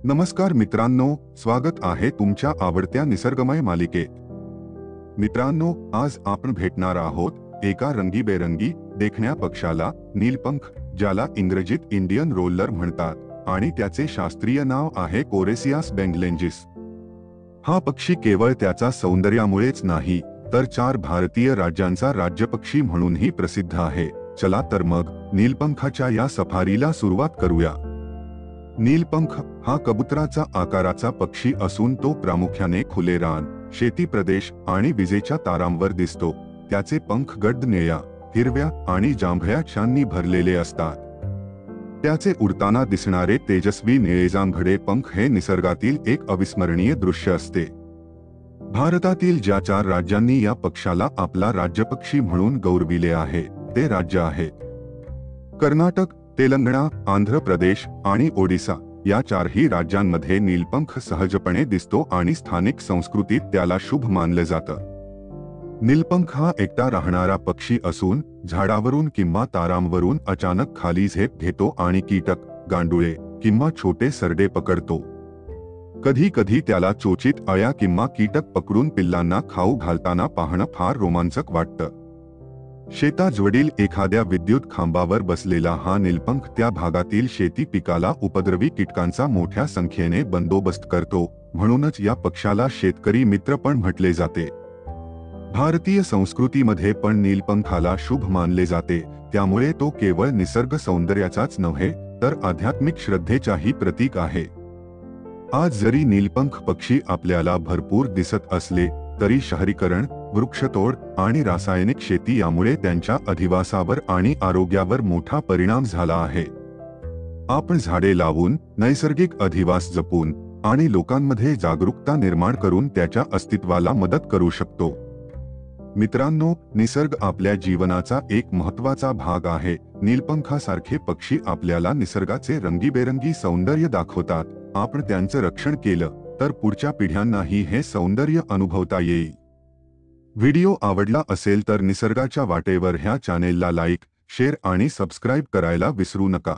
नमस्कार मित्रांनो, स्वागत आहे तुमच्या आवडत्या निसर्गमय मालिकेत। मित्रांनो, आज आपण भेटणार आहोत एका रंगीबेरंगी देखण्या पक्षाला, नीलपंख, ज्याला इंग्रजीत इंडियन रोलर म्हणतात आणि त्याचे शास्त्रीय नाव आहे कोरेसियास बेंगलेंजिस। हा पक्षी केवळ त्याच्या सौंदर्यामुळेच नाही तर 4 भारतीय राज्यांचा राज्यपक्षी म्हणूनही प्रसिद्ध आहे। चला तर मग नीलपंखाच्या या सफारीला सुरुवात करूया। नीलपंख हा कबुतराचा आकाराचा पक्षी असून तो प्रामुख्याने खुले रान, शेती प्रदेश आणि विजेच्या तारांवर दिसतो। त्याचे पंख गडद निळ्या, हिरव्या आणि जांभळ्या शांनी भरलेले असतात। त्याचे उडताना दिसणारे तेजस्वी निळेजांभळे पंख हे निसर्गातील एक अविस्मरणीय दृश्य असते। भारतातील ज्या 4 राज्यांनी या पक्षाला आपला राज्यपक्षी म्हणून गौरविले आहे ते राज्य आहेत कर्नाटक, तेलंगणा, आंध्र प्रदेश आणि ओडिसा। या 4ही राज्यांमध्ये नीलपंख सहजपणे दिसतो आणि स्थानिक संस्कृतीत त्याला शुभ मानले जातं। नीलपंख हा एकटा राहणारा पक्षी असून झाडावरून किंवा तारांवरून अचानक खाली झेप घेतो आणि कीटक, गांडुळे किंवा छोटे सरडे पकडतो। कधी कधी त्याला चोचीत अळ्या किंवा कीटक पकडून पिल्लांना खाऊ घालताना पाहणं फार रोमांचक वाटतं। शेताजवळील एखाद्या विद्युत खांबावर बसलेला हा नीलपंख त्या भागातील शेती पिकाला उपद्रवी कीटकांचा मोठ्या संख्येने बंदोबस्त करतो, म्हणूनच या पक्षाला शेतकरी मित्र पण म्हटले जाते। भारतीय संस्कृतीमध्ये पण नीलपंखाला शुभ मानले जाते, त्यामुळे तो केवळ निसर्ग सौंदर्याचाच नव्हे तर आध्यात्मिक श्रद्धेचाही प्रतीक आहे। आज जरी नीलपंख पक्षी आपल्याला भरपूर दिसत असले तरी शहरीकरण, वृक्षतोड आणि रासायनिक शेती यामुळे त्यांच्या अधिवासावर आणि आरोग्यावर मोठा परिणाम झाला आहे। आपण झाडे लावून, नैसर्गिक अधिवास जपून आणि लोकांमध्ये जागरूकता निर्माण करून त्याच्या अस्तित्वाला मदत करू शकतो। मित्रांनो, निसर्ग आपल्या जीवनाचा एक महत्त्वाचा भाग आहे। नीलपंखासारखे पक्षी आपल्याला निसर्गाचे रंगीबेरंगी सौंदर्य दाखवतात। आपण त्यांचं रक्षण केलं तर पुढच्या पिढ्यांनाही हे सौंदर्य अनुभवता येईल। व्हिडिओ आवडला असेल तर निसर्गाच्या वाटेवर ह्या चॅनेलला लाईक, शेअर आणि सबस्क्राईब करायला विसरू नका।